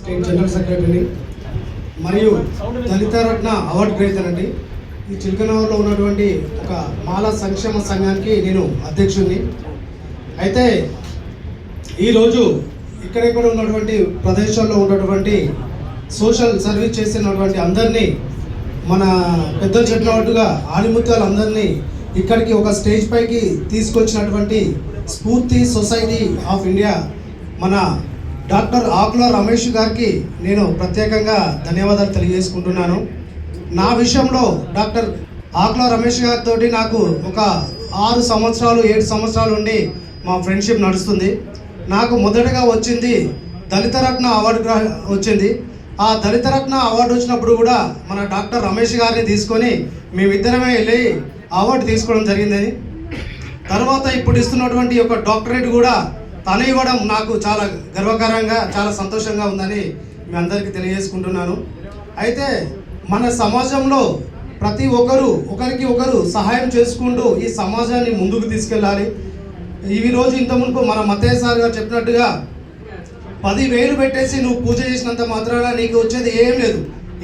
State general సెక్రటరీని మరియు దళిత రత్న award గ్రహీతనండి. ఈ చిలకనూరులో ఉన్నటువంటి ఒక మాల సంక్షేమ సంఘానికి నేను అధ్యక్షుడిని. అయితే ఈరోజు ఇక్కడెక్కడ ఉన్నటువంటి ప్రదేశాల్లో ఉన్నటువంటి సోషల్ సర్వీస్ చేసినటువంటి అందరినీ, మన పెద్దలు చెప్పినట్టుగా ఆణిముత్యాలు అందరినీ ఇక్కడికి ఒక స్టేజ్ పైకి తీసుకొచ్చినటువంటి స్ఫూర్తి సొసైటీ ఆఫ్ ఇండియా మన డాక్టర్ ఆకుల రమేష్ గారికి నేను ప్రత్యేకంగా ధన్యవాదాలు తెలియజేసుకుంటున్నాను. నా విషయంలో డాక్టర్ ఆకుల రమేష్ గారితో నాకు ఒక 6 సంవత్సరాలు 7 సంవత్సరాలు ఉండి మా ఫ్రెండ్షిప్ నడుస్తుంది. నాకు మొదటగా వచ్చింది దళిత రత్న అవార్డు వచ్చింది. ఆ దళిత రత్న అవార్డు వచ్చినప్పుడు కూడా మన డాక్టర్ రమేష్ గారిని తీసుకొని మేమిద్దరమే వెళ్ళి అవార్డు తీసుకోవడం జరిగిందని. తర్వాత ఇప్పుడు ఇస్తున్నటువంటి ఒక డాక్టరేట్ కూడా తను ఇవ్వడం నాకు చాలా గర్వకారంగా, చాలా సంతోషంగా ఉందని మీ అందరికీ తెలియజేసుకుంటున్నాను. అయితే మన సమాజంలో ప్రతి ఒక్కరు ఒకరికి ఒకరు సహాయం చేసుకుంటూ ఈ సమాజాన్ని ముందుకు తీసుకెళ్ళాలి. ఈ రోజు ఇంతకుముందు మన మతయ్య సార్ గారు చెప్పినట్టుగా 10,000 పెట్టేసి నువ్వు పూజ చేసినంత మాత్రాన నీకు వచ్చేది ఏం లేదు.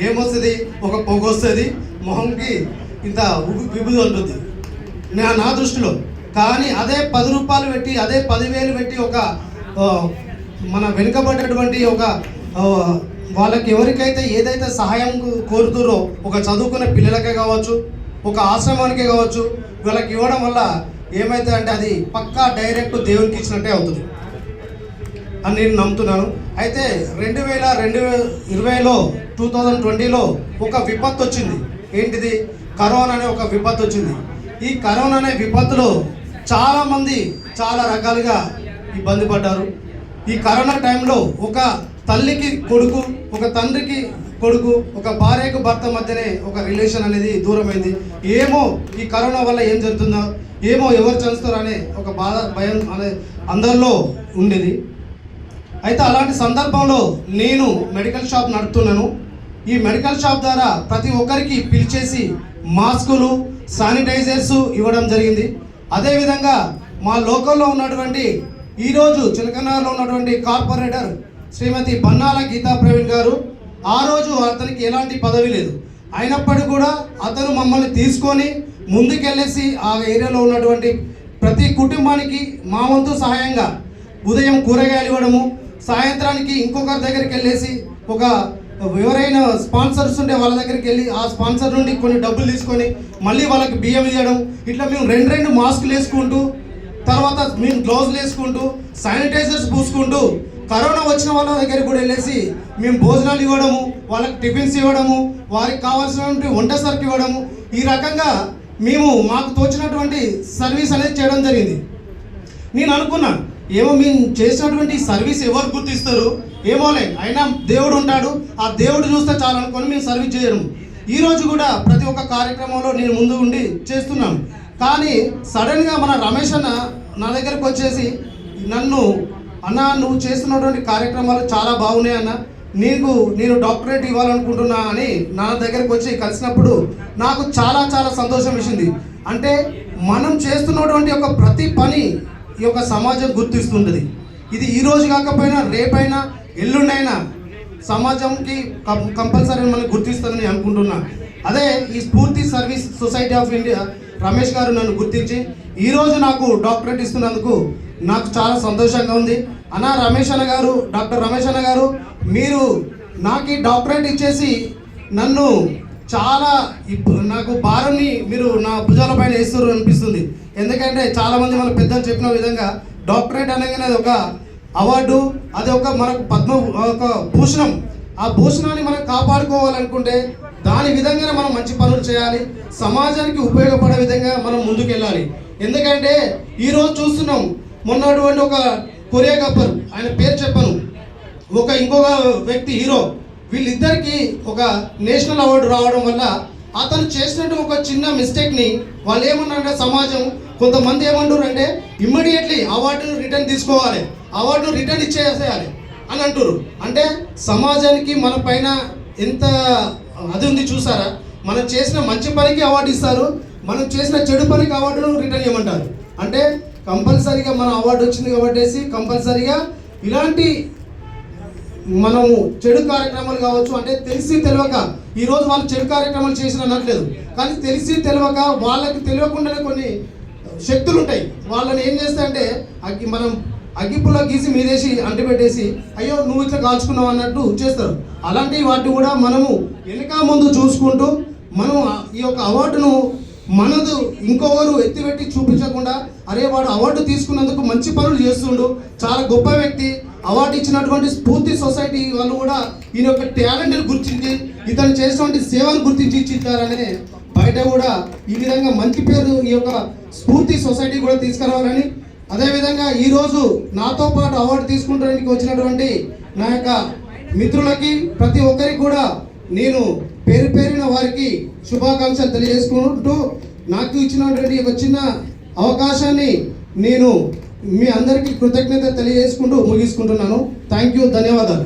ఏమొస్తుంది? ఒక పొగ వస్తుంది, మొహంకి ఇంత విభూది ఉంటుంది నా దృష్టిలో. కానీ అదే 10 రూపాయలు పెట్టి, అదే 10,000 పెట్టి ఒక మన వెనుకబడ్డటువంటి ఒక వాళ్ళకి ఎవరికైతే ఏదైతే సహాయం కోరుతురో, ఒక చదువుకునే పిల్లలకే కావచ్చు, ఒక ఆశ్రమానికే కావచ్చు, వీళ్ళకి ఇవ్వడం వల్ల ఏమైతే అంటే అది పక్కా డైరెక్ట్ దేవునికి ఇచ్చినట్టే అవుతుంది అని నేను నమ్ముతున్నాను. అయితే 2020లో 2020లో ఒక విపత్తు వచ్చింది. ఏంటిది? కరోనా అనే ఒక విపత్తు వచ్చింది. ఈ కరోనా అనే విపత్తులో చాలామంది చాలా రకాలుగా ఇబ్బంది పడ్డారు. ఈ కరోనా టైంలో ఒక తల్లికి కొడుకు, ఒక తండ్రికి కొడుకు, ఒక భార్యకు భర్త మధ్యనే ఒక రిలేషన్ అనేది దూరమైంది. ఏమో ఈ కరోనా వల్ల ఏం జరుగుతుందో, ఏమో ఎవరు చనిస్తారో అనే ఒక బాధ, భయం అనే అందరిలో ఉండేది. అయితే అలాంటి సందర్భంలో నేను మెడికల్ షాప్ నడుపుతున్నాను. ఈ మెడికల్ షాప్ ద్వారా ప్రతి ఒక్కరికి పిలిచేసి మాస్కులు, శానిటైజర్స్ ఇవ్వడం జరిగింది. అదేవిధంగా మా లోకల్లో ఉన్నటువంటి ఈరోజు చిలకనూరులో ఉన్నటువంటి కార్పొరేటర్ శ్రీమతి బన్నాల గీతా ప్రవీణ్ గారు, ఆ రోజు అతనికి ఎలాంటి పదవి లేదు, అయినప్పటికీ కూడా అతను మమ్మల్ని తీసుకొని ముందుకెళ్ళేసి ఆ ఏరియాలో ఉన్నటువంటి ప్రతి కుటుంబానికి మా వంతు సహాయంగా ఉదయం కూరగాయలు ఇవ్వడము, సాయంత్రానికి ఇంకొకరి దగ్గరికి వెళ్ళేసి ఒక ఎవరైనా స్పాన్సర్స్ ఉంటే వాళ్ళ దగ్గరికి వెళ్ళి ఆ స్పాన్సర్ నుండి కొన్ని డబ్బులు తీసుకొని మళ్ళీ వాళ్ళకి బియ్యం ఇవ్వడం. ఇట్లా మేము 2 మాస్కులు వేసుకుంటూ, తర్వాత మేము గ్లౌజులు వేసుకుంటూ, శానిటైజర్స్ పూసుకుంటూ కరోనా వచ్చిన వాళ్ళ దగ్గరికి కూడా వెళ్ళేసి మేము భోజనాలు ఇవ్వడము, వాళ్ళకి టిఫిన్స్ ఇవ్వడము, వారికి కావాల్సినటువంటి వంట సరుకు ఇవ్వడము. ఈ రకంగా మేము మాకు తోచినటువంటి సర్వీస్ అనేది చేయడం జరిగింది. నేను అనుకున్నాను, ఏమో మేము చేసినటువంటి సర్వీస్ ఎవరు గుర్తిస్తారు ఏమోలే, అయినా దేవుడు ఉంటాడు, ఆ దేవుడు చూస్తే చాలు అనుకొని మేము సర్వీస్ చేయడం. ఈరోజు కూడా ప్రతి ఒక్క కార్యక్రమంలో నేను ముందు ఉండి చేస్తున్నాను. కానీ సడన్గా మన రమేష్ అన్న నా దగ్గరకు వచ్చేసి నన్ను, అన్న నువ్వు చేస్తున్నటువంటి కార్యక్రమాలు చాలా బాగున్నాయి అన్న, నేను డాక్టరేట్ ఇవ్వాలనుకుంటున్నా అని నా దగ్గరకు వచ్చి కలిసినప్పుడు నాకు చాలా చాలా సంతోషం వేసింది. అంటే మనం చేస్తున్నటువంటి ఒక ప్రతి పని ఈ యొక్క సమాజం గుర్తిస్తుంటుంది. ఇది ఈరోజు కాకపోయినా రేపైనా ఎల్లుండైనా సమాజంకి కంపల్సరీ మనం గుర్తిస్తుందని అనుకుంటున్నా. అదే ఈ స్ఫూర్తి service society of India Ramesh గారు నన్ను గుర్తించి ఈరోజు నాకు డాక్టరేట్ ఇస్తున్నందుకు నాకు చాలా సంతోషంగా ఉంది. అన్న రమేష్ అన్న గారు, డాక్టర్ రమేష్ అన్న గారు, మీరు నాకు ఈ డాక్టరేట్ ఇచ్చేసి నన్ను చాలా నాకు భారాన్ని మీరు నా భుజాల పైన వేస్తారు అనిపిస్తుంది. ఎందుకంటే చాలామంది మన పెద్దలు చెప్పిన విధంగా డాక్టరేట్ అనగానే అది ఒక అవార్డు, అది ఒక మనకు ఒక భూషణం. ఆ భూషణాన్ని మనం కాపాడుకోవాలనుకుంటే దాని విధంగానే మనం మంచి పనులు చేయాలి, సమాజానికి ఉపయోగపడే విధంగా మనం ముందుకెళ్ళాలి. ఎందుకంటే ఈరోజు చూస్తున్నాం, మొన్నటువంటి ఒక కొరియోగ్రాఫర్, ఆయన పేరు చెప్పను, ఇంకొక వ్యక్తి హీరో, వీళ్ళిద్దరికి ఒక నేషనల్ అవార్డు రావడం వల్ల అతను చేసినట్టు ఒక చిన్న మిస్టేక్ని వాళ్ళు ఏమన్నారంటే సమాజం కొంతమంది ఏమంటారు అంటే ఇమ్మీడియట్లీ అవార్డును రిటర్న్ తీసుకోవాలి, అవార్డును రిటర్న్ ఇచ్చేసేయాలి అని అంటారు. అంటే సమాజానికి మన పైన ఎంత అది ఉంది చూసారా? మనం చేసిన మంచి పనికి అవార్డు ఇస్తారు, మనం చేసిన చెడు పనికి అవార్డును రిటర్న్ ఇవ్వమంటారు. అంటే కంపల్సరీగా మన అవార్డు వచ్చింది కాబట్టి కంపల్సరీగా ఇలాంటి మనము చెడు కార్యక్రమాలు కావచ్చు, అంటే తెలిసి తెలియక ఈరోజు వాళ్ళు చెడు కార్యక్రమాలు చేసిన అనట్లేదు, కానీ తెలిసి తెలియక వాళ్ళకి తెలియకుండానే కొన్ని శక్తులు ఉంటాయి. వాళ్ళని ఏం చేస్తాయంటే మనం అగ్గిపుల్ల గీసి మీదేసి అంటిపెట్టేసి అయ్యో నువ్వు ఇట్లా కాల్చుకున్నావు అన్నట్టు చేస్తారు. అలాంటి వాటిని కూడా మనము వెనక ముందు చూసుకుంటూ మనం ఈ యొక్క అవార్డును మనదు ఇంకొకరు ఎత్తిపెట్టి చూపించకుండా, అరే వాడు అవార్డు తీసుకున్నందుకు మంచి పనులు చేస్తుండు, చాలా గొప్ప వ్యక్తి, అవార్డు ఇచ్చినటువంటి స్ఫూర్తి సొసైటీ వాళ్ళు కూడా ఈయన యొక్క టాలెంట్ని గుర్తించి ఇతను చేసినటువంటి సేవను గుర్తించి ఇచ్చిస్తారనే బయట కూడా ఈ విధంగా మంచి పేరు ఈ యొక్క స్ఫూర్తి సొసైటీ కూడా తీసుకురావాలని, అదేవిధంగా ఈరోజు నాతో పాటు అవార్డు తీసుకుంటానికి వచ్చినటువంటి నా యొక్క మిత్రులకి ప్రతి ఒక్కరికి కూడా నేను పేరు పేరిన వారికి శుభాకాంక్షలు తెలియజేసుకుంటూ నాకు ఇచ్చినటువంటి ఒక చిన్న అవకాశాన్ని నేను మీ అందరికీ కృతజ్ఞత తెలియజేసుకుంటూ ముగించుకుంటున్నాను. థ్యాంక్ యూ, ధన్యవాదాలు.